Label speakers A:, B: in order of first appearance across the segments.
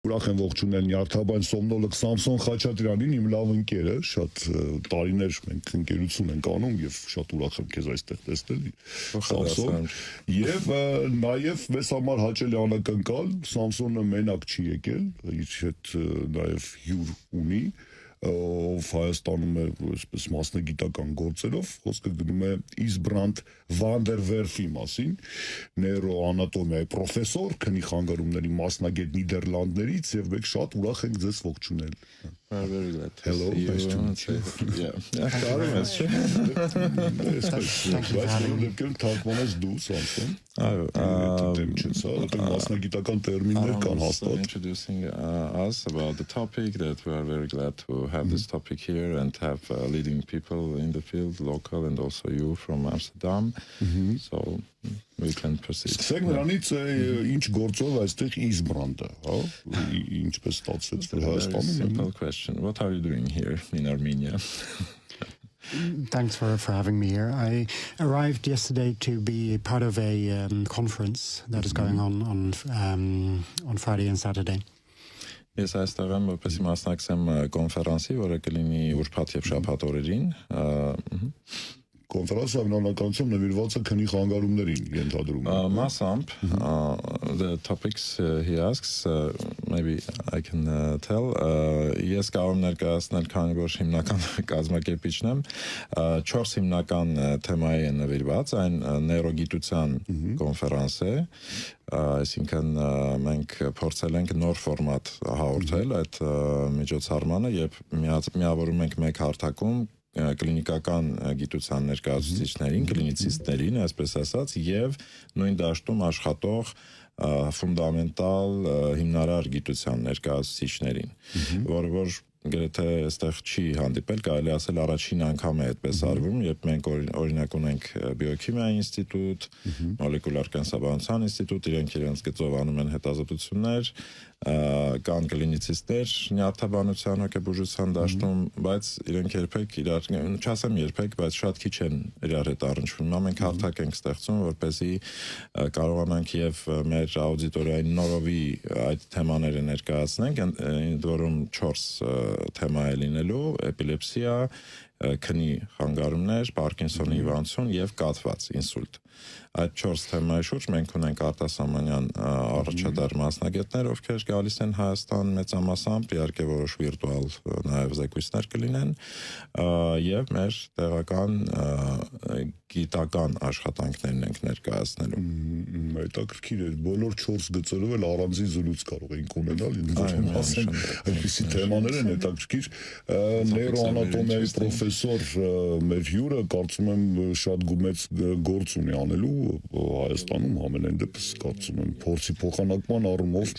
A: Ուրախ եմ ողջունել Նյարդաբան Սոմնոլոգ Սամսոն Խաչատրյանին, իմ լավ ընկերը, շատ տարիներ մենք ընկերություն ենք անում եւ շատ ուրախ եմ քեզ այստեղ տեսնել, Սամսոն։ Եվ նաեւ մեզ համար հաճելի անակնկալ, Սամսոնը մենակ չի եկել, իր հետ նաեւ հյուր ունի, ով Հայաստանում է այսպես մասնագիտական գործերով, խոսքը գնում է Իսբրանդ Վանդերվերֆի մասին, նեյրոանատոմիայի պրոֆեսոր, քնի խանգարումների մասնագետ Նիդերլանդներից եւ մենք շատ ուրախ ենք ձեզ ողջունել։
B: Very glad to
A: Hello,
B: see
A: nice
B: you.
A: to meet you. Թարգմանես դու, Սամսոն։ Մասնագիտական տերմիններ կան հաստատ։
B: Introducing us about the topic, that we are very glad to have this topic here and have leading people in the field, local and also you from Amsterdam. So we can proceed.
A: Սկսենք նրանից ինչ գործով այստեղ Իսբրանդը, հա? Ինչպես ստացվեց որ Հայաստանում։
B: Simple question. What are you doing here in Armenia?
C: Thanks for having me here. I arrived yesterday to be part of a conference that is going on Friday and Saturday.
B: Ես այստեղ եմ որպեսզի մասնակցեմ կոնֆերանսի, որը կլինի ուրբաթ եւ շաբաթ օրերին։
A: Կոնֆերանսը ամենականությամբ նվիրված է քնի խանգարումներին ենթադրում։
B: Մասամբ, the topics he asks, maybe I can tell, ես կարող եմ ներկայացնել, քանի որ հիմնական կազմակերպիչն եմ, 4 հիմնական թեմայի են նվիրված, այն նեյրոգիտության կոնֆերանս է, այսինքն մենք փորձել ենք նոր ֆորմատ հաղորդել այդ միջոցառմանը եւ միավորում ենք մեկ հարթակում կլինիկական գիտության ներկայացուցիչներին, կլինիցիստներին, այսպես ասած, եւ նույն դաշտում աշխատող ֆունդամենտալ հիմնարար գիտության ներկայացուցիչներին, որ գրեթե այստեղ չի հանդիպել, կարելի ասել առաջին անգամ է այդպես արվում, երբ մենք օրինակ ունենք բիոքիմիայի ինստիտուտ, մոլեկուլար կենսաբանության ինստիտուտ, իրենց գծով անում են հետազոտություններ, կան կլինիցիստներ նյարդաբանության հոգեբուժության դաշտում, բայց իրենք երբեք իրար, չասեմ երբեք, բայց շատ քիչ են իրար հետ առնչվում։ Մենք հարթակ ենք ստեղծում, որպեսզի կարողանանք եւ մեր աուդիտորիային նորովի այդ թեմաները ներկայացնենք, ընդ որում 4 թեմա է լինելու, էպիլեպսիա, քնի խանգարումներ, Պարկինսոնի հիվանդություն եւ կաթված ինսուլտ։ Այդ 4 թեմայի շուրջ մենք ունենք արտասահմանյան առաջադար մասնագետներ, ովքեր գալիս են Հայաստան մեծամասամբ, իհարկե որոշ վիրտուալ նաեւ զեկույցներ կլինեն, եւ մեր տեղական գիտական աշխատանքներն ենք ներկայացնելու։
A: Հետաքրքիր է, բոլոր 4 գծերով էլ առանձին զրույց կարող ենք ունենալ, ինքնուրույն ասեմ, այնպիսի թեմաներ են հետաքրքիր։ Նեյրոանատոմիայի պրոֆեսոր մեր հյուրը կարծում եմ շատ գումեծ գործ ունի անելու Հայաստանում ամենայն դեպս կարծում եմ փորձի փոխանակման առումով,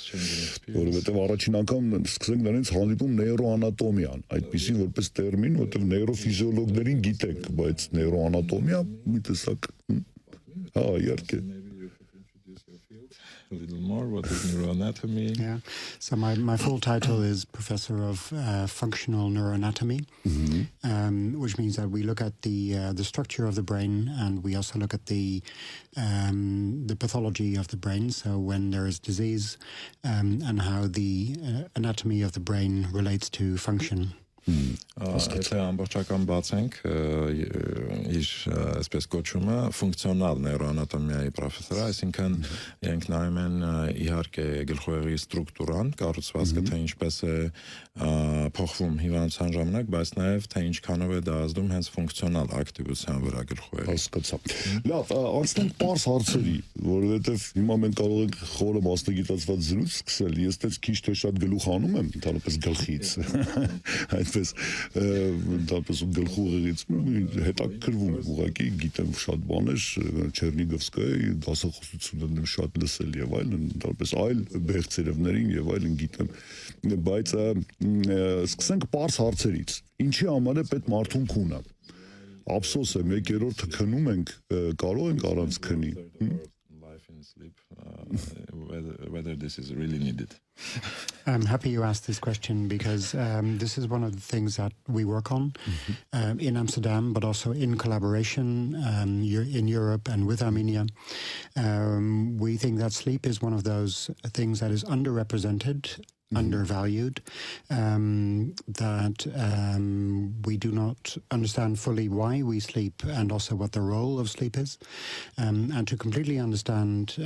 A: որովհետև առաջին անգամ սկսենք նրանից հանդիպում նեյրոանատոմիան, այդպիսի որպես տերմին, որովհետև նեյրոֆիզիոլոգներին գիտենք, բայց նեյրոանատոմիա մի տեսակ, հա, իհարկե։
B: A little more, what is neuroanatomy?
C: Yeah, so my full title is Professor of Functional Neuroanatomy, which means that we look at the structure of the brain, and we also look at the pathology of the brain, so when there is disease, and how the anatomy of the brain relates to function.
B: Եթե ամբողջական բացենք իր այսպես կոչումը ֆունկցիոնալ նեյրոանատոմիայի պրոֆեսոր, այսինքն իրենք նայում են իհարկե գլխուղեղի ստրուկտուրան, կառուցվածքը, թե ինչպես է փոխվում հիվանդության ժամանակ, բայց նաև թե ինչքանով է դա ազդում հենց ֆունկցիոնալ ակտիվության վրա գլխուղեղի։
A: Հասկացա։ Լավ, անցնենք պարզ հարցերի, որովհետև հիմա մենք կարող ենք խորը մասնագիտացված զրույց սկսել։ Ես դեռ քիչ թե շատ գլուխ անում եմ, ընդհանրապես գլխից։ Այդպես դատս գլխուղեղից հետաքրվում եմ, ուղղակի գիտեմ շատ բաներ, Չերնիգովսկայի դասախոսություններն եմ շատ լսել եւ այլն, ընդհանրապես այլ բեղցերևներին եւ այլն գիտեմ, բայց սկսենք պարզ հարցերից։ Ինչի համար է պետք մարդուն քունը։ Ափսոս է, 1/3 քնում ենք, կարող ենք առանց քնի։
B: Life in sleep, whether this is really needed.
C: I'm happy you asked this question because this is one of the things that we work on in Amsterdam, but also in collaboration in Europe and with Armenia. We think that sleep is one of those things that is underrepresented undervalued, that we do not understand fully why we sleep and also what the role of sleep is, and to completely understand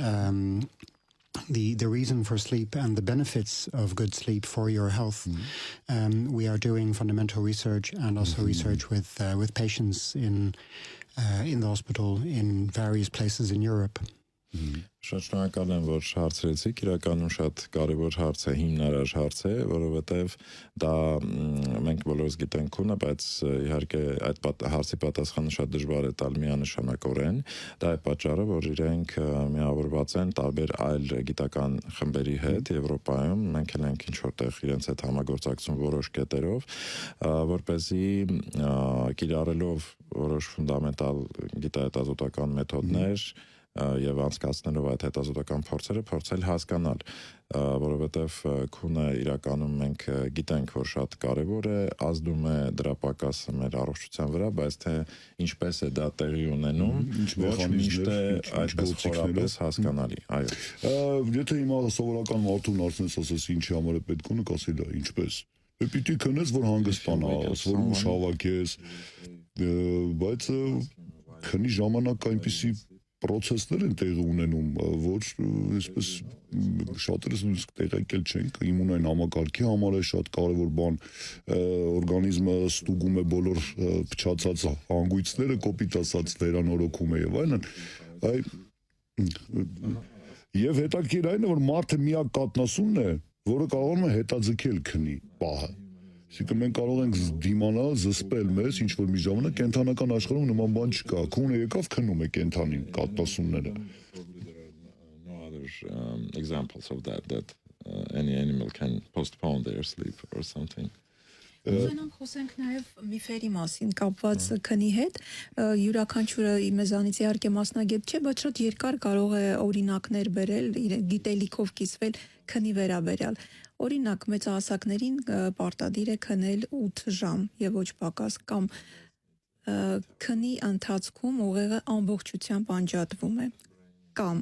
C: the reason for sleep and the benefits of good sleep for your health. We are doing fundamental research and also research with patients in the hospital in various places in Europe.
B: Շատ շնորհակալ եմ, որ հարցրեցիք, իրականում շատ կարևոր հարց է, հիմնարար հարց է, որովհետև դա մենք բոլորս գիտենք քունը, բայց իհարկե այդ հարցի պատասխանը շատ դժվար է տալ միանշանակորեն, դա է պատճառը, որ իրենք միավորված են տարբեր այլ գիտական խմբերի հետ Եվրոպայում, մենք էլ ենք ինչ որտեղ իրենց հետ համագործակցում որոշ կետերով, որպեսզի կիրառելով որոշ ֆունդամենտալ գիտահետազոտական մեթոդներ եւ անցկացնելով այդ հետազոտական փորձերը փորձել հասկանալ, որովհետեւ քունը իրականում մենք գիտենք, որ շատ կարեւոր է, ազդում է դրա պակասը մեր առողջության վրա, բայց թե ինչպես է դա տեղի ունենում, ոչ միշտ է այդպես խորապես հասկանալի, այո։
A: Եթե հիմա սովորական մարդուն արցնես ասես ինչի համար է պետք քունը, կասի դա ինչպես։ Պիտի քնես, որ հանգստանաս, որ ուշ հավաքես, բայց քնի ժամանակ այնպիսի պրոցեսներ են տեղի ունենում, որ այսպես շատերս նույնիսկ տեղեկել չենք, իմունային համակարգի համար է շատ կարևոր բան, օրգանիզմը ստուգում է բոլոր փչացած հանգույցները, կոպիտ ասած վերանորոգում է եւ այլն, եւ հետաքրքիր այն է, որ մարդը միակ կատնասունն է, որը կարողանում է հետաձգել քնի պահը։ Այսինքն մենք կարող ենք դիմանալ, զսպել մեզ, ինչ որ մի ժամանակ կենթանական աշխարհում նման բան չկա։ Քունը եկավ քնում է կենթանին, կատնասունները։
B: No other examples of that any animal can postpone their sleep or something.
D: Ուզենանք խոսենք նաև միֆերի մասին կապված քնի հետ, յուրաքանչյուրը մեզանից իհարկե մասնագետ չէ, բայց շատ երկար կարող է օրինակներ բերել, գիտելիքով կիսվել քնի վերաբերյալ։ Օրինակ մեծահասակներին պարտադիր է քնել 8 ժամ եւ ոչ պակաս, կամ քնի ընթացքում ուղեղը ամբողջությամբ անջատվում է, կամ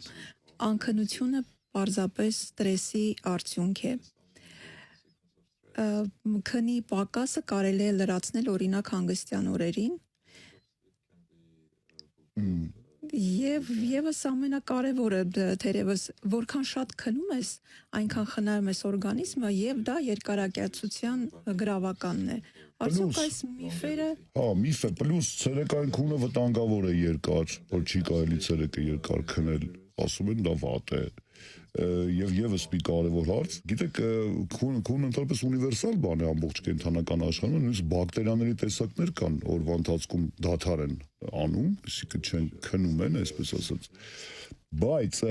D: անքնությունը պարզապես ստրեսի արդյունք է։ Քնի պակասը կարելի է լրացնել օրինակ հանգստյան օրերին եւ եւս ամենակարևորը թերևս որքան շատ քնում ես, այնքան խնայում ես օրգանիզմը եւ դա երկարակյացության գրավականն է։ Արդյոք այս միֆերը
A: միֆ է, պլյուս ցերեկային քունը վտանգավոր է երկար, որ չի կարելի ցերեկը երկար քնել, ասում են դա վատ է։ Եվ եւս մի կարևոր հարց, գիտեք, քունը ընդհանրապես ունիվերսալ բան է ամբողջ կենթանական աշխարհում, նույնիսկ բակտերիաների տեսակներ կան, օրվա ընթացքում դադար են անում, այսինքն չեն քնում են, այսպես ասած։ Բայց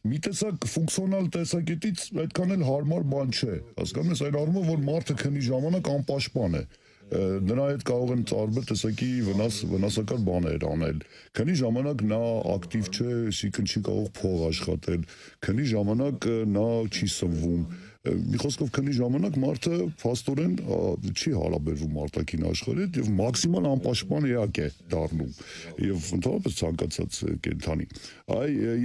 A: մի տեսակ ֆունկցիոնալ տեսակետից այդքան էլ հարմար բան չէ, հասկանում ես, այն առումով, որ մարդը քնի ժամանակ անպաշտպան է։ Նրա հետ կարող են տարբեր տեսակի վնասակար բաներ անել։ Քնի ժամանակ նա ակտիվ չէ, այսինքն չի կարող փող աշխատել։ Քնի ժամանակ նա չի սնվում։ Մի խոսքով քնի ժամանակ մարդը փաստորեն չի հարաբերվում արտաքին աշխարհի հետ եւ մաքսիմալ անպաշտպան էակ է դառնում եւ ընդհանրապես ցանկացած կենթանի։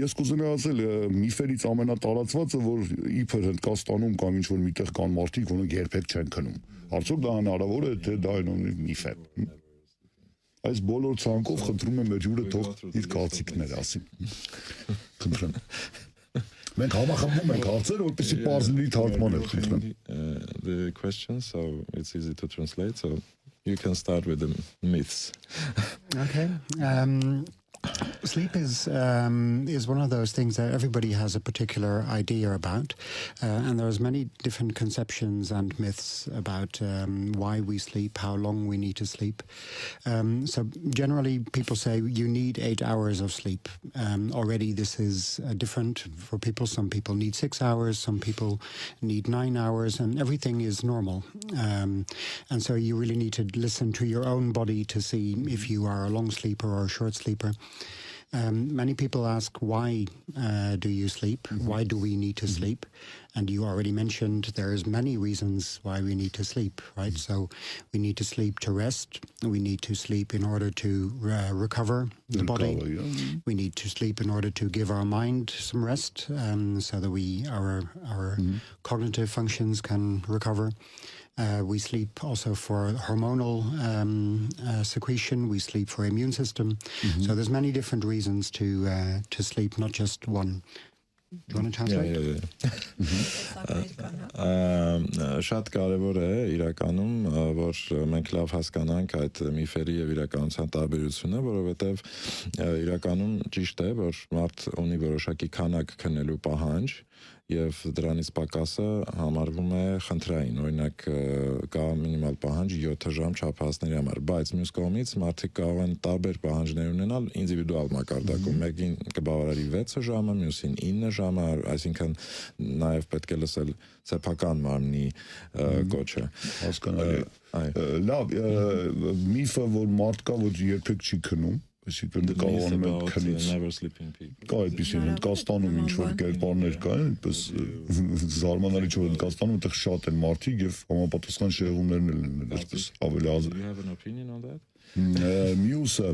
A: Ես կուզենայի ասել միֆերից ամենատարածվածը, որ իբր Հնդկաստանում կամ ինչ որ միտեղ կան մարդիկ, որոնք երբեք չեն քնում։ Արդյոք դա հնարավոր է, թե դա այնօր միֆ է։ Այս բոլոր ցանկով խնդրում եմ մեր հյուրը թող իր կարծիքները ասի։ Խնդրեմ։ Մենք համախմբում ենք հարցերը, որպեսզի բարձրի թարգմանել, խնդրեմ։
B: The question, so it's easy to translate, so you can start with the myths.
C: Okay. Sleep is one of those things that everybody has a particular idea about, and there's many different conceptions and myths about why we sleep, how long we need to sleep. So generally, people say you need 8 hours of sleep. Already, this is different for people. Some people need 6 hours, some people need 9 hours, and everything is normal. And so you really need to listen to your own body to see if you are a long sleeper or a short sleeper. Many people ask, why do you sleep? Why do we need to sleep? And you already mentioned there's many reasons why we need to sleep, right? So we need to sleep to rest. We need to sleep in order to recover the body. We need to sleep in order to give our mind some rest, so that our cognitive functions can recover. We sleep also for hormonal secretion. We sleep for immune system. So there's many different reasons to sleep, not just one. Do you want to translate?
B: Շատ կարևոր է իրականում, որ մենք լավ հասկանանք այդ միֆերի եւ իրականության տարբերությունը, որովհետեւ իրականում ճիշտ է, որ մարդ ունի որոշակի քանակ քնելու պահանջ եւ դրանից պակասը համարվում է խնդրային, օրինակ կա մինիմալ պահանջ 7 ժամ չափածների համար, բայց մյուս կողմից մարդիկ կարող են տարբեր պահանջներ ունենալ ինդիվիդուալ մակարդակում, մեկին կբավարարի 6 ժամը, մյուսին 9 ժամը, այսինքն նաեւ պետք է լսել սեփական մարմնի կոչը։
A: Հասկանալի։ Լավ, միֆը որ մարդ կա, որ երբեք չի քնում, այսինքն կարողանում են քնից կա այդպիսին Հնդկաստանում ինչ-որ կերպարներ կան, այդպես զարմանալի չէ, որ Հնդկաստանում այդտեղ շատ են մարդիկ եւ համապատասխան շեղումներն են այսպես ավելի ազատ։
B: You have an opinion on that?
A: Մյուսը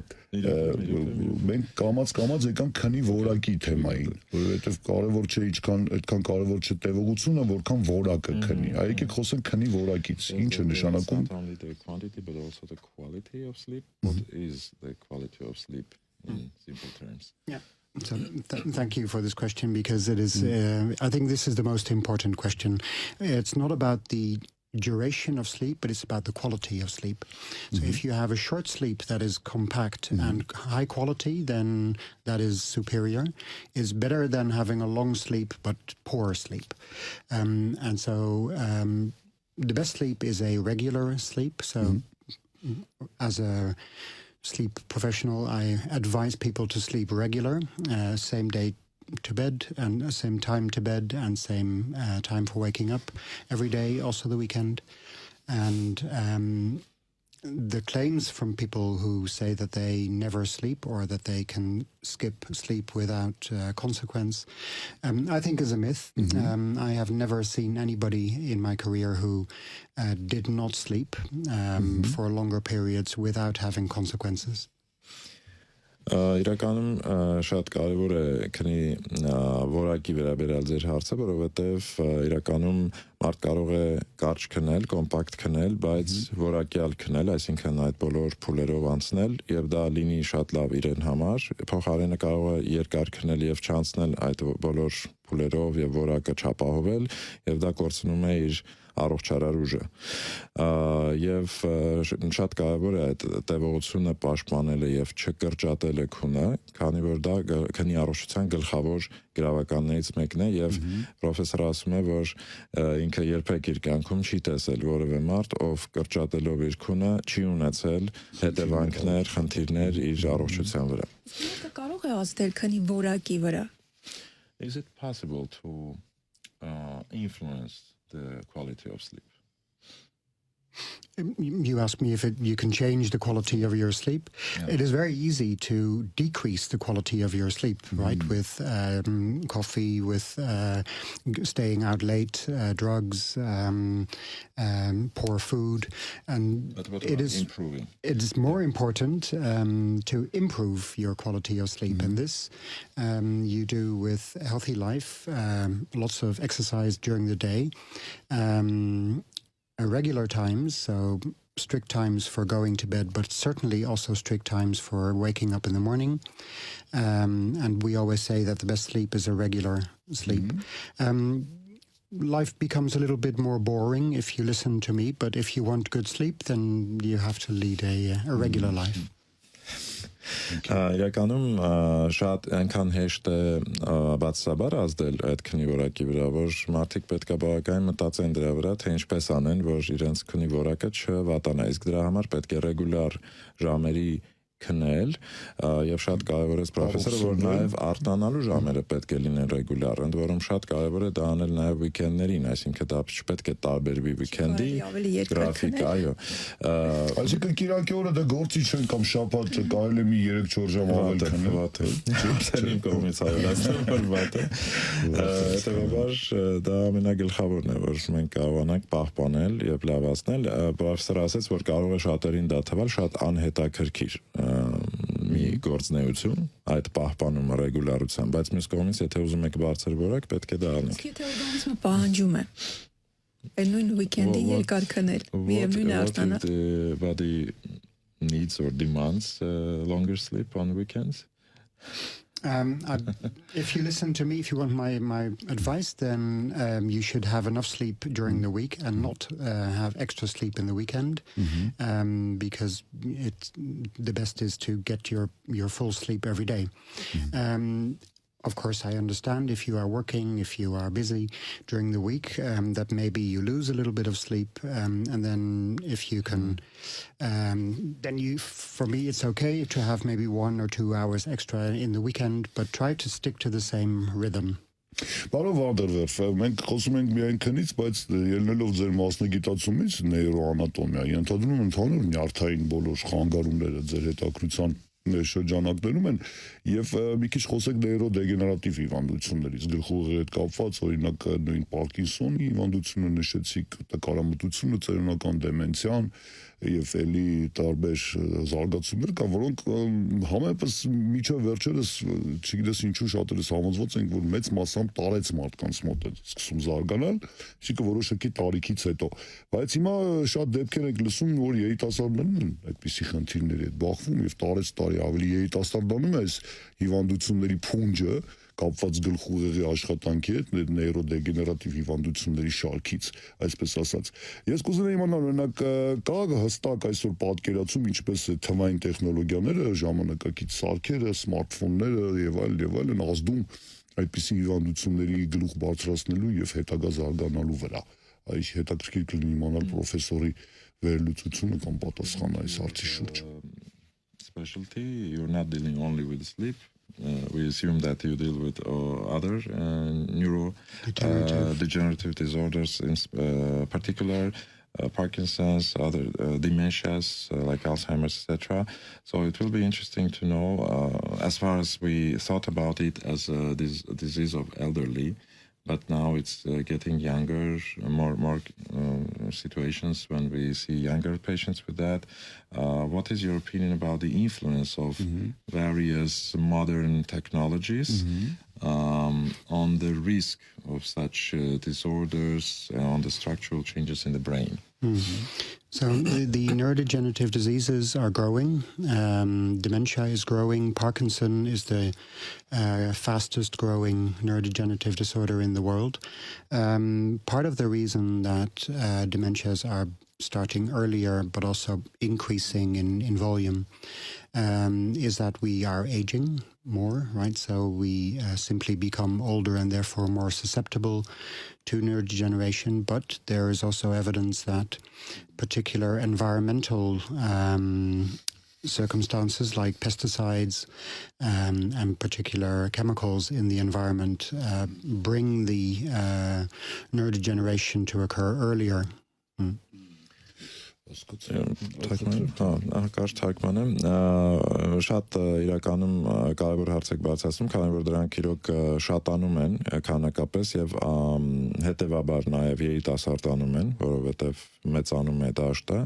A: մենք կամած եկանք քնի որակի թեմային, որովհետեւ կարևոր չէ այդքան կարևոր չէ տևողությունը, որքան որակը քնի։ Եկեք խոսենք քնի որակից, ինչ է նշանակում։
B: Not only the quantity but also the quality of sleep. What is the quality of sleep in simple terms?
C: Yeah. So thank you for this question, because it is, I think this is the most important question. It's not about the duration of sleep, but it's about the quality of sleep. So if you have a short sleep that is compact and high quality, then that is superior. It's better than having a long sleep but poor sleep. And so the best sleep is a regular sleep. So as a sleep professional, I advise people to sleep regular, same day to bed and same time to bed and same time for waking up every day, also the weekend. And the claims from people who say that they never sleep or that they can skip sleep without consequence, I think is a myth. I have never seen anybody in my career who did not sleep for longer periods without having consequences.
B: Իրականում շատ կարևոր է քնի որակի վերաբերյալ ձեր հարցը, որովհետև իրականում մարդ կարող է կարճ քնել, կոմպակտ քնել, բայց որակյալ քնել, այսինքն այդ բոլոր փուլերով անցնել եւ դա լինի շատ լավ իրեն համար, փոխարենը կարող է երկար քնել եւ չանցնել այդ բոլոր փուլերով եւ որակը չապահովել եւ դա կորցնում է իր առողջարար ուժը եւ շատ կարեւոր է այդ տևողությունը պաշտպանելը եւ չկրճատելը քունը, քանի որ դա քնի առողջության գլխավոր գրավականներից մեկն է եւ պրոֆեսորը ասում է, որ ինքը երբեք իր կյանքում չի տեսել որևէ մարդ, ով կրճատելով իր քունը չի ունեցել հետևանքներ, խնդիրներ իր առողջության վրա։
D: Դա կարող է ազդել քնի որակի վրա։
B: Is it possible to influence the quality of sleep?
C: You asked me if you can change the quality of your sleep. Yeah. It is very easy to decrease the quality of your sleep, right? With coffee, with staying out late, drugs, poor food, and
B: but what about improving?
C: It is more important to improve your quality of sleep, and this you do with a healthy life, lots of exercise during the day. Regular times, so strict times for going to bed, but certainly also strict times for waking up in the morning. And we always say that the best sleep is a regular sleep. Life becomes a little bit more boring if you listen to me, but if you want good sleep, then you have to lead a regular life.
B: Իրականում շատ այնքան հեշտ է բացասաբար ազդել այդ քնի որակի վրա, որ մարդիկ պետք է բավականին մտածեն դրա վրա, թե ինչպես անեն, որ իրենց քնի որակը չվատանա, իսկ դրա համար պետք է ռեգուլար ժամերի քնել եւ շատ կարեւոր է պրոֆեսորը որ նաեւ արտանալու ժամերը պետք է լինեն ռեգուլյար, ընդ որում շատ կարեւոր է դա անել նաեւ վիկենդներին, այսինքն դա չպետք է տարբերվի վիկենդի գրաֆիկ, այո։
A: Այսինքն կիրակի օրը դա գործի չեն կամ շաբաթ կարելի է մի 3-4 ժամ ավել քնել։
B: Չէ, իմ կողմից այլացնում որ վատ է։ Հետևաբար դա ամենագլխավորն է, որ մենք կարողանանք պահպանել եւ լավացնել։ Պրոֆեսորը ասաց, որ կարող է շատերին դա թվալ շատ անհետաքրքիր մի գործնեություն այդ պահպանումը ռեգուլարության, բայց մյուս կողմից եթե ուզում եք բարձր որակ, պետք է դա անեք։
D: Եթե օրգանիզմը պահանջում է այդ նույն վիկենդի երկար քնել, միևնույն է արտանալ։
B: The body needs or demands longer sleep on weekends?
C: If you listen to me, if you want my advice, then you should have enough sleep during the week and not have extra sleep in the weekend, because the best is to get your full sleep every day. Of course, I understand if you are working, if you are busy during the week, that maybe you lose a little bit of sleep, and then if you can, for me, it's okay to have maybe 1 or 2 hours extra in the weekend, but try to stick to the same rhythm.
A: Բարով Անդերվերֆ, մենք խոսում ենք միայն քնից, բայց ելնելով ձեր մասնագիտացումից նեյրոանատոմիա, ենթադրում եմ ընդհանուր նյարդային բոլոր խանգարումները ձեր հետաքրության շրջանակներում են եւ մի քիչ խոսեք նեյրոդեգեներատիվ հիվանդություններից, գլխուղի հետ կապված, օրինակ նույն Պարկինսոնի հիվանդությունը նշեցիք, տկարամտությունը, ծերունական դեմենցիան եւ էլի տարբեր զարգացումներ կան, որոնք համեմատած միջով վերջերս, չգիտես ինչու շատերս համոզված ենք, որ մեծ մասամբ տարեց մարդկանց մոտ է սկսում զարգանալ, այսինքն որոշակի տարիքից հետո, բայց հիմա շատ դեպքեր ենք լսում, որ երիտասարդներն են այդպիսի խնդիրների հետ բախվում եւ տարեց տարի ավելի երիտասարդանում է այս հիվանդությունների փունջը կապված գլխուղեղի աշխատանքի հետ նեյրոդեգեներատիվ հիվանդությունների շարքից, այսպես ասած։ Ես կուզենայի իմանալ, օրինակ, կա հստակ այսօր պատկերացում, ինչպես է թվային տեխնոլոգիաները, ժամանակակից սարքերը, սմարթֆոնները եւ այլն ազդում այդպիսի հիվանդությունների գլուխ բարձրացնելու եւ հետագա զարգանալու վրա։ Այս հետաքրքիր կլինի իմանալ պրոֆեսորի վերլուծությունը կամ պատասխանը այս հարցի շուրջ։
B: Specialty, you're not dealing only with sleep. We assume that you deal with other degenerative disorders, in particular Parkinson's, other dementias like Alzheimer's, etc. So it will be interesting to know, as far as we thought about it as a disease of elderly, but now it's getting younger, more situations when we see younger patients with that. What is your opinion about the influence of various modern technologies on the risk of such disorders, on the structural changes in the brain?
C: So the neurodegenerative diseases are growing. Dementia is growing. Parkinson is the fastest growing neurodegenerative disorder in the world. Part of the reason that dementias are starting earlier but also increasing in volume is that we are aging more, right? So we simply become older and therefore more susceptible to neurodegeneration, but there is also evidence that particular environmental circumstances like pesticides and particular chemicals in the environment bring the neurodegeneration to occur earlier.
B: Հակար թարգման եմ, շատ իրականում կարևոր հարց եք բարձրացնում, քանի որ դրանք իրոք շատանում են քանակապես եւ հետեւաբար նաեւ երիտասարդանում են, որովհետեւ մեծանում է դաշտը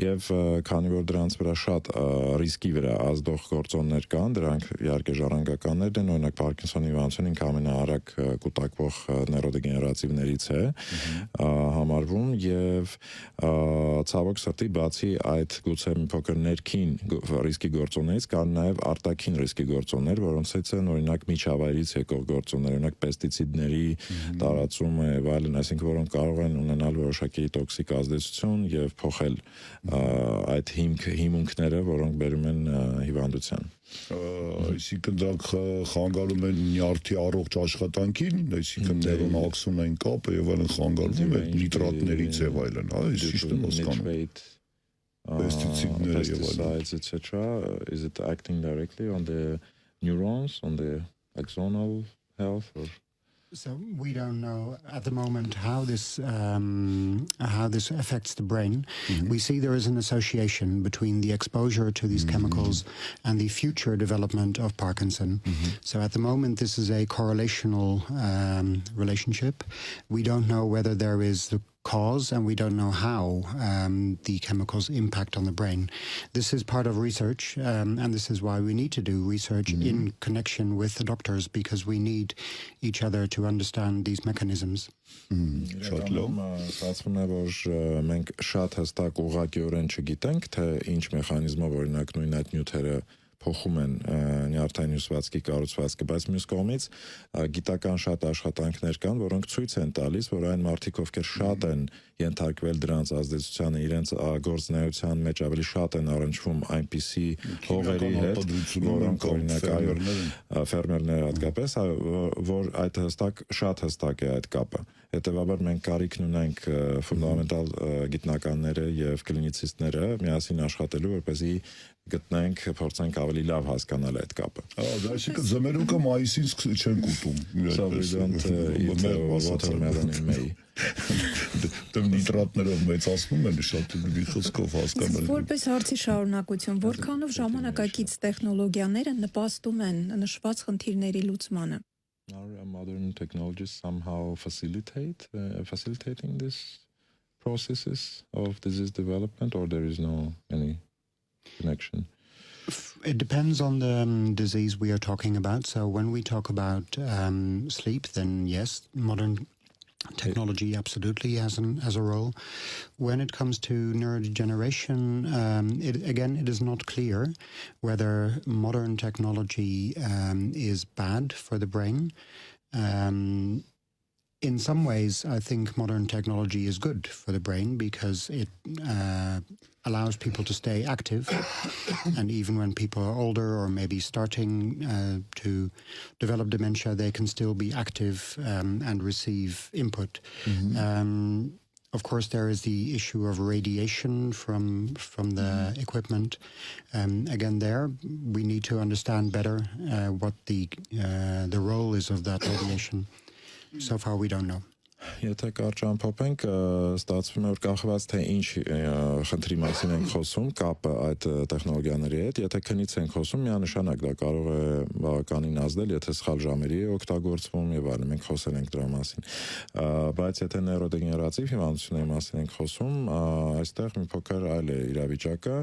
B: եւ քանի որ դրանց վրա շատ ռիսկի վրա ազդող գործոններ կան, դրանք իհարկե ժառանգականներ են, օրինակ Պարկինսոնի հիվանդությունը ինքը ամենաարագ կուտակվող նեյրոդեգեներատիվներից է համարվում եւ ցավոք սրտի բացի այդ գուցե մի փոքր ներքին ռիսկի գործոններից կան նաև արտաքին ռիսկի գործոններ, որոնցից են օրինակ միջավայրից եկող գործոններ, օրինակ պեստիցիդների տարածումը եւ այլն, այսինքն որոնք կարող են ունենալ որոշակի տոքսիկ ազդեցություն եւ փոխել այդ հիմունքները, որոնք բերում են հիվանդության։
A: Այսինքն դրանք խանգարում են նյարդի առողջ աշխատանքին, այսինքն նեյրոնաքսոնային կապը եւ այլն խանգարվում է նիտրատներից եւ այլն, այս ճիշտ եմ հասկանում։ Pesticides,
B: pesticides, etc. Is it acting directly on the neurons, on the axonal health? Or?
C: So we don't know at the moment how this affects the brain. We see there is an association between the exposure to these chemicals and the future development of Parkinson. So at the moment, this is a correlational relationship. We don't know whether there is the cause, and we don't know how the chemicals impact on the brain. This is part of research, and this is why we need to do research in connection with the doctors, because we need each other to understand these mechanisms.
A: Շատ լավ։
B: Ստացվում է, որ մենք շատ հստակ ուղղակիորեն չգիտենք, թե ինչ մեխանիզմով օրինակ նույն այդ նյութերը փոխում են նյարդային հյուսվածքի կառուցվածքը, բայց մյուս կողմից գիտական շատ աշխատանքներ կան, որոնք ցույց են տալիս, որ այն մարդիկ, ովքեր շատ են ենթարկվել դրանց ազդեցությանը, իրենց գործնեայության մեջ ավելի շատ են առնչվում այնպիսի հողերի հետ, որոնք օրինակ ֆերմերները հատկապես, որ այդ շատ հստակ է այդ կապը։ Հետևաբար մենք կարիք ունենք ֆունդամենտալ գիտնականները եւ կլինիցիստները միասին աշխատելու, որպեսզի գտնենք, փորձենք ավելի լավ հասկանալ այդ կապը։
A: Այսինքն զմերուկը մայիսին չենք ուտում։
B: So we don't eat watermelon in May.
A: Դեմ նիտրատներով մեծացնում են շատ մի խոսքով հասկանալ։
D: Որպես հարցի շարունակություն, որքանով ժամանակակից տեխնոլոգիաները նպաստում են նշված խնդիրների լուծմանը։
B: Our modern technologies somehow facilitating this processes of disease development, or there is no any connection?
C: It depends on the disease we are talking about. So when we talk about sleep, then yes, modern technology absolutely has a role. When it comes to neurodegeneration, it is not clear whether modern technology is bad for the brain. In some ways, I think modern technology is good for the brain because it allows people to stay active. And even when people are older or maybe starting to develop dementia, they can still be active and receive input. Of course, there is the issue of radiation from the equipment. Again, there we need to understand better what the role is of that radiation. So far, we don't know.
B: Եթե կարճ ամփոփենք, ստացվում է, որ կախված թե ինչ խնդրի մասին ենք խոսում, կապը այդ տեխնոլոգիաների հետ, եթե քնից ենք խոսում, միանշանակ դա կարող է բավականին ազդել, եթե սխալ ժամերի է օգտագործվում եւ այլն, մենք խոսել ենք դրա մասին։ Բայց եթե նեյրոդեգեներատիվ հիվանդությունների մասին ենք խոսում, այստեղ մի փոքր այլ է իրավիճակը,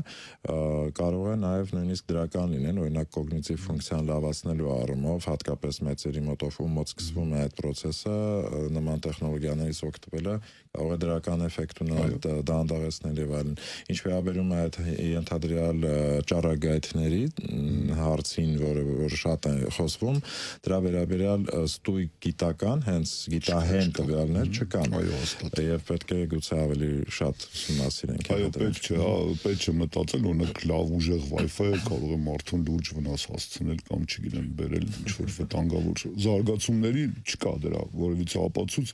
B: կարող է նաեւ նույնիսկ դրական լինեն, օրինակ կոգնիտիվ ֆունկցիան լավացնելու առումով, հատկապես մեծերի մոտով ում մոտ սկսվում է այդ process-ը, նման տեխնոլոգիաներից օգտվելը կարող է դրական էֆեկտ ունենալ, դանդաղեցնել եւ այլն։ Ինչ վերաբերում է այդ ենթադրյալ ճառագայթների հարցին, որ շատ է խոսվում, դրա վերաբերյալ ստույգ գիտական, հենց գիտահեն տվյալներ չկան։ Եվ պետք է գուցե ավելի շատ ուսումնասիրենք։
A: Այո, պետք չէ մտածել, օրինակ լավ ուժեղ Wi-Fi-ը կարող է մարդուն լուրջ վնաս հասցնել կամ չգիտեմ, բերել ինչ-որ վտանգավոր զարգացումների չկա դրա որևիցե ապացույց,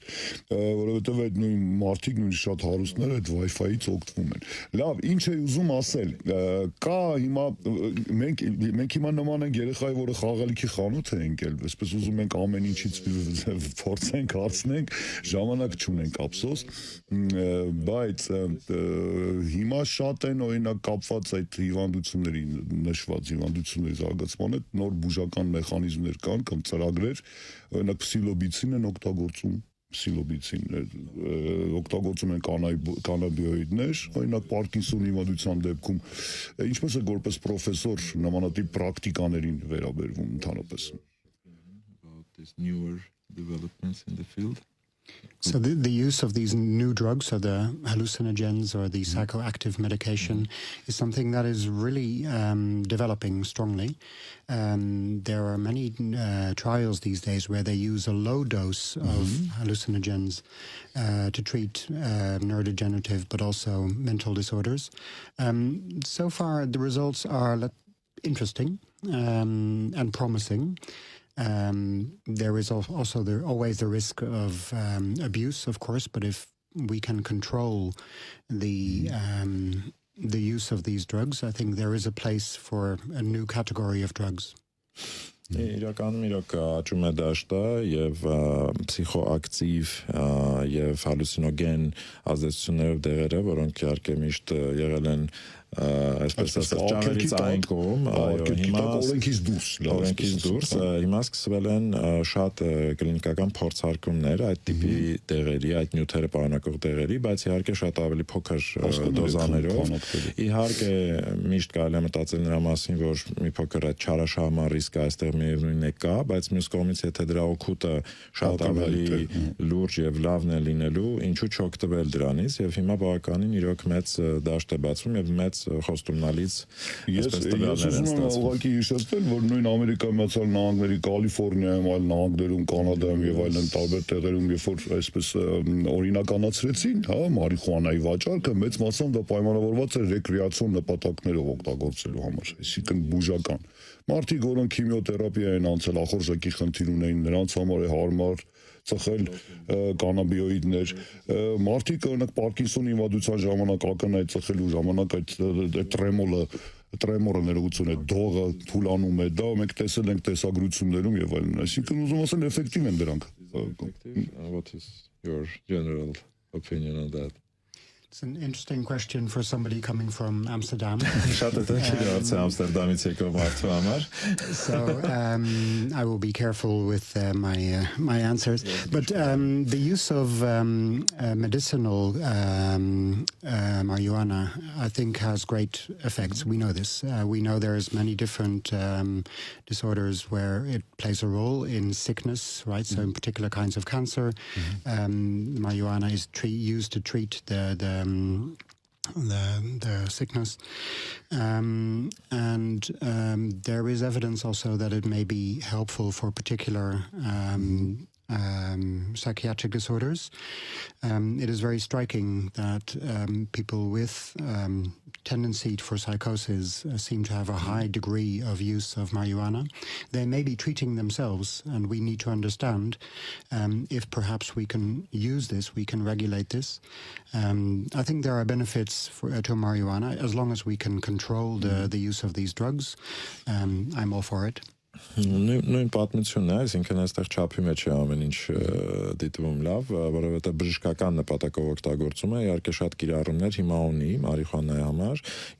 A: որովհետև այդ նույն մարդիկ նույն շատ հարուստները այդ Wi-Fi-ից օգտվում են։ Լավ, ինչ է ուզում ասել, կա հիմա մենք հիմա նման ենք երեխայի, որը խաղալիքի խանութ է ընկել, այսպես ուզում ենք ամեն ինչից փորձենք հարցնենք, ժամանակ չունենք ափսոս, բայց հիմա շատ են օրինակ կապված այդ հիվանդությունների նշված հիվանդությունների զարգացման հետ նոր բուժական մեխանիզմներ կան կամ ծրագրեր, օրինակ պսիլոբիցին են օգտագործում օգտագործում են կանաբիոիդներ, օրինակ Պարկինսոնի հիվանդության դեպքում, ինչպես է որպես պրոֆեսոր նմանատիպ պրակտիկաներին վերաբերվում ընդհանրապես։
B: About these newer developments in the field.
C: So the use of these new drugs, so the hallucinogens or the psychoactive medication, is something that is really developing strongly. There are many trials these days where they use a low dose of hallucinogens to treat neurodegenerative but also mental disorders. So far, the results are interesting and promising. There is also always the risk of abuse, of course, but if we can control the the use of these drugs, I think there is a place for a new category of drugs.
B: Իրականում իրոք աճում է դաշտը եւ փսիխոակտիվ եւ հալյուցինոգեն ազդեցություններով դեղերը, որոնք իհարկե միշտ եղել են այսպես ասած ճանաչից այն կողմ, հիմա օրենքից դուրս հիմա սկսվել են շատ կլինիկական փորձարկումներ այդ տիպի դեղերի, այդ նյութերը պարունակող դեղերի, բայց իհարկե շատ ավելի փոքր դոզաներով։ Իհարկե միշտ կարելի է մտածել նրա մասին, որ մի փոքր այդ չարաշահման ռիսկը այստեղ միևնույնն է կա, բայց մյուս կողմից եթե դրա օգուտը շատ ավելի լուրջ եւ լավն է լինելու, ինչու չօգտվել դրանից եւ հիմա բավականին իրոք մեծ դաշտ է բացվում եւ մեծ խոստումնալից այսպես տվյալներ են ստացվում։
A: Ուղղակի հիշեցնել, որ նույն Ամերիկայի Միացյալ Նահանգների Կալիֆոռնիայում, այլ նահանգներում, Կանադայում եւ այլն տարբեր տեղերում, երբ որ այսպես օրինականացրեցին, հա, մարիխուանայի վաճառքը, մեծ մասամբ դա պայմանավորված էր ռեկրեացիոն նպատակներով օգտագործելու համար, այսինքն բուժական։ Մարդիկ, որոնք քիմիոթերապիա են անցել, ախորժակի խնդիր ունեին, նրանց համար է հարմար ծխել կանաբիոիդներ, մարդիկ օրինակ Պարկինսոնի հիմնադրության ժամանակ ակնհայտ ծխելու ժամանակ այդ տրեմորը ներողություն է, դողը թուլանում է, դա մենք տեսել ենք տեսագրություններում եւ այլն, այսինքն ուզում ասել էֆեկտիվ են դրանք։
B: What is your general opinion on that?
C: It's an interesting question for somebody coming from Amsterdam.
B: Շատ է դեպի Ամստերդամից եկող մարդու համար։
C: So I will be careful with my answers. But the use of medicinal marijuana, I think, has great effects. We know this. We know there's many different disorders where it plays a role in sickness, right? So in particular kinds of cancer, marijuana is used to treat the sickness, and there is evidence also that it may be helpful for particular psychiatric disorders. It is very striking that people with tendency for psychosis seem to have a high degree of use of marijuana. They may be treating themselves, and we need to understand if perhaps we can use this, we can regulate this. I think there are benefits to marijuana as long as we can control the use of these drugs. I'm all for it.
B: Նույն պատմությունն է, այսինքն այստեղ չափի մեջ է ամեն ինչ դիտվում լավ, որովհետև բժշկական նպատակով օգտագործումը իհարկե շատ կիրառումներ հիմա ունի մարիխուանայի համար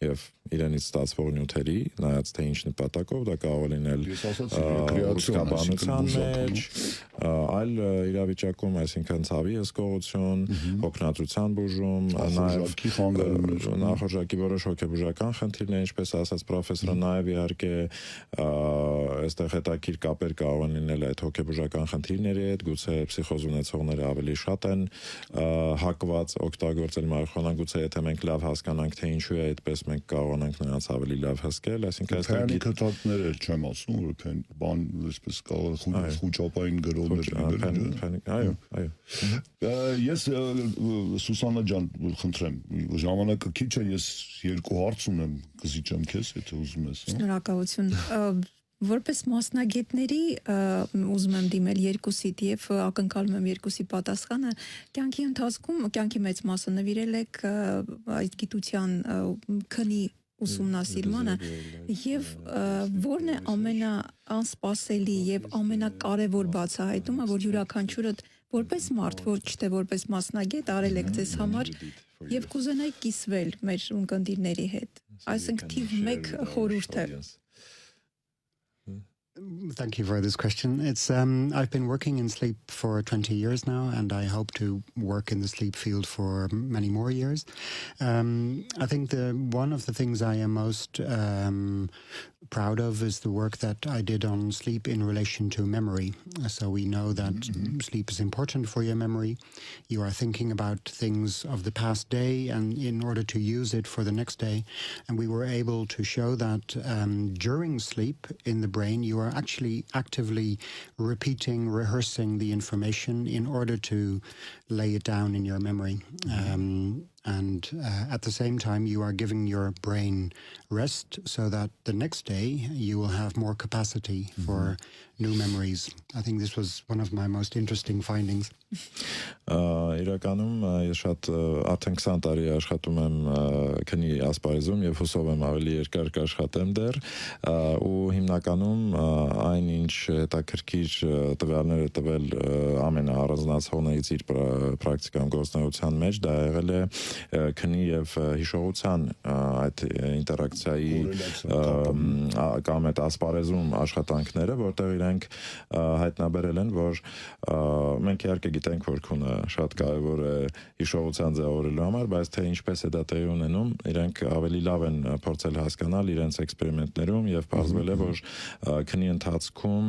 B: եւ իրենից ստացվող նյութերի, նայած թե ինչ նպատակով դա կարող է լինել ռուսկաբանության մեջ, այլ իրավիճակում, այսինքն ցավի հսկողություն, հոգնածության բուժում, նաեւ նախորժակի որոշ հոգեբուժական խնդիրներ, ինչպես ասաց պրոֆեսորը, նաեւ իհարկե այստեղ հետաքրքիր կապեր կարող են լինել այդ հոգեբուժական խնդիրների հետ, գուցե փսիխոզ ունեցողները ավելի շատ են հակված օգտագործել մարիխուանան, գուցե եթե մենք լավ հասկանանք թե ինչու է այդպես, մենք կարողանանք նրանց ավելի լավ հասկել, այսինքն այստեղ
A: գիտակները չեմ ասում, որ բան այսպես կարող է խոճապային գրողներ լինել։ Այո։ Ես Սուսաննա ջան, խնդրեմ, ժամանակը քիչ է, ես երկու հարց ունեմ, կզիջեմ քեզ, եթե ուզում ես։
D: Շնորհակալություն։ Որպես մասնագետների ուզում եմ դիմել երկուսիդ եւ ակնկալում եմ երկուսի պատասխանը, կյանքի ընթացքում կյանքի մեծ մասը նվիրել եք այդ գիտության քնի ուսումնասիրմանը եւ որն է ամենաանսպասելի եւ ամենակարևոր բացահայտումը, որ յուրաքանչյուրը որպես մարդ, ոչ թե որպես մասնագետ արել եք ձեզ համար եւ կուզենայի կիսվել մեր ունկնդիրների հետ։ Այսինքն թիվ 1 խորհուրդը։
C: Thank you for this question. It's I've been working in sleep for 20 years now, and I hope to work in the sleep field for many more years. I think one of the things I am most proud of is the work that I did on sleep in relation to memory. So we know that sleep is important for your memory. You are thinking about things of the past day, and in order to use it for the next day. And we were able to show that during sleep in the brain, you are actually actively rehearsing the information in order to lay it down in your memory. and at the same time you are giving your brain rest so that the next day you will have more capacity for new memories. I think this was one of my most interesting findings.
B: Իրականում ես շատ արդեն 20 տարի աշխատում եմ քնի ասպարեզում եւ հուսով եմ ավելի երկար կաշխատեմ դեռ ու հիմնականում այն ինչ հետաքրքիր տվյալներ է տվել ամենաառանձնացողներից իր պրակտիկայում գործնական մեջ դա եղել է քնի եւ հիշողության այդ ինտերակցիայի կամ այդ ասպարեզում աշխատանքները որտեղ իրենք հայտնաբերել են որ մենք իհարկե գիտենք որ քունը շատ կարևոր է հիշողության ձևավորելու համար բայց թե ինչպես է դա տեղի ունենում իրենք ավելի լավ են փորձել հասկանալ իրենց էքսպերիմենտներում եւ պարզվել է որ քնի ընթացքում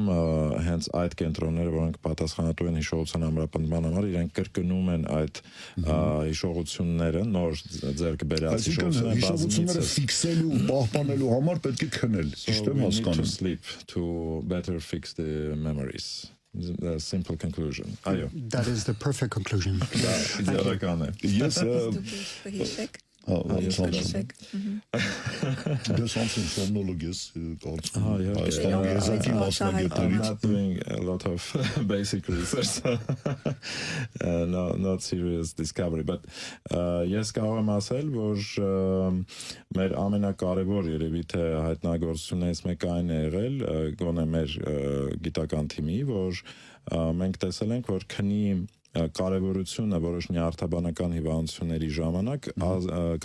B: հենց այդ կենտրոնները որոնք պատասխանատու են հիշողության ամրապնդման համար իրենք կրկնում են այդ հիշողությունները նոր ձեռք բերած
A: հիշողությունները ֆիքսելու պահպանելու համար պետք է քնել ճիշտ եմ հասկանում
B: sleep to better fix the memories. The simple conclusion.
C: That is the perfect conclusion.
A: Yes,
D: Հիշեք
A: Դեսանցին սոմնոլոգիս կարծում
B: I'm
A: եզակի մասնագետներից
B: not doing a lot of basic research not serious discovery but ես կարող եմ ասել որ մեր ամենակարևոր երևի թե հայտնագործություններից մեկը այն է եղել գոնե մեր գիտական թիմի որ մենք տեսել ենք որ քնի կարևորությունը որոշ նյարդաբանական հիվանդությունների ժամանակ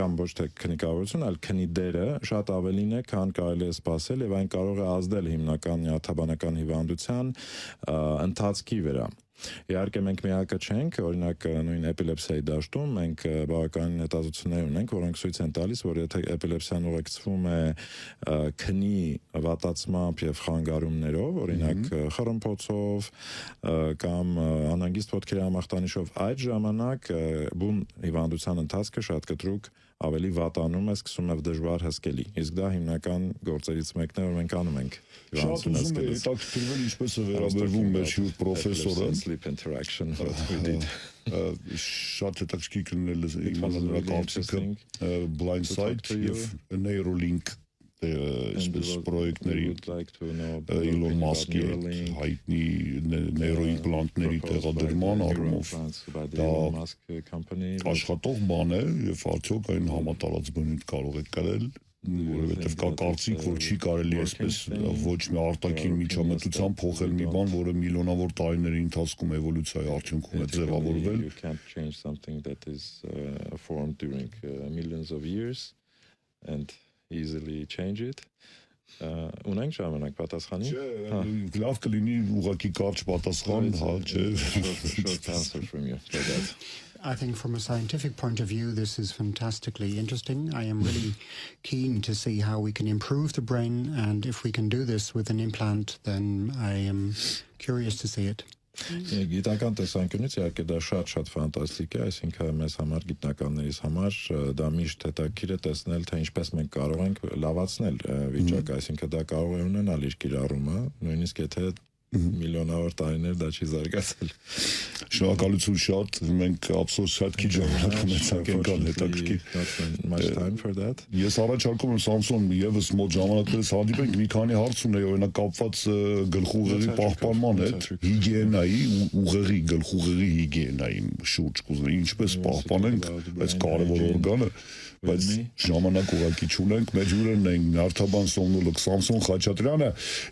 B: կամ ոչ թե քնի կարևորություն, այլ քնի դերը շատ ավելին է, քան կարելի է սպասել եւ այն կարող է ազդել հիմնական նյարդաբանական հիվանդության ընթացքի վրա։ Իհարկե մենք միակը չենք, օրինակ նույն էպիլեպսիայի դաշտում մենք բավականին հետազոտություններ ունենք, որոնք ցույց են տալիս, որ եթե էպիլեպսիան ուղեկցվում է քնի վատացմամբ եւ խանգարումներով, օրինակ խռմփոցով կամ անհանգիստ ոտքերի համախտանիշով, այդ ժամանակ բուն հիվանդության ընթացքը շատ կտրուկ ավելի վատանում է, սկսում է դժվար հսկելի։ Իսկ դա հիմնական գործերից մեկն է, որ մենք անում ենք։
A: Շատ ուզում եմ հետաքրքրվել ինչպես է վերաբերվում մեր հյուր պրոֆեսորը
B: sleep interaction what we did
A: շատ հետաքրքիր կլիներ իմանալ նրա կարծիքը blind side եւ Neuralink այսպես պրոյեկտների Elon Musk-ի հայտնի նեյրոիմպլանտների տեղադրման առումով դա աշխատող բան է եւ արդյոք այն համատարած բնույթ կարող է կրել որովհետեւ կա կարծիք որ չի կարելի այսպես ոչ մի արտաքին միջամտությամբ փոխել մի բան որը միլիոնավոր տարիների ընթացքում էվոլյուցիայի արդյունքում է ձևավորվել
B: you can't change something that is formed during millions of years and easily change it ունենք ժամանակ պատասխանի
A: լավ կլինի ուղղակի կարճ պատասխան հա չէ
B: short answer from you for that
C: I think from a scientific point of view, this is fantastically interesting. I am really keen to see how we can improve the brain, and if we can do this with an implant, then I am curious to see it.
B: Գիտական տեսանկյունից իհարկե դա շատ ֆանտաստիկ է, այսինքն մեզ համար գիտնականներից համար դա միշտ հետաքրքիր է տեսնել թե ինչպես մենք կարող ենք լավացնել վիճակը, այսինքն դա կարող է ունենալ իր կիրառումը, նույնիսկ եթե միլիոնավոր տարիներ դա չի զարգացել։
A: Շնորհակալություն շատ, մենք ափսոս շատ քիչ ժամանակ ունեցանք այնքան հետաքրքիր։ Ես առաջարկում եմ Սամսոն եւս մոտ ժամանակներս հանդիպենք մի քանի հարց ունեի, օրինակ կապված գլխուղեղի պահպանման հետ, հիգիենայի ու ուղեղի գլխուղեղի հիգիենայի շուրջ կուզենայի ինչպես պահպանենք այս կարևոր օրգանը, բայց ժամանակ ուղղակի չունենք, մեր հյուրերն են նյարդաբան սոմնոլոգ Սամսոն Խաչատրյանը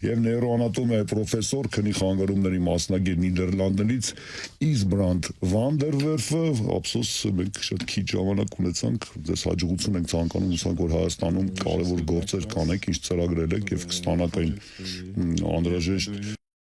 A: եւ նեյրոանատոմիայի պրոֆեսոր քնի խանգարումների մասնագետ Նիդերլանդներից Իսբրանդ Վանդերվերֆը, ափսոս մենք շատ քիչ ժամանակ ունեցանք, դες հաջողություն ենք ցանկանում ուսանք որ Հայաստանում կարևոր գործեր կանենք, ինչ ծրագրել եք եւ կստանաք այն անհրաժեշտ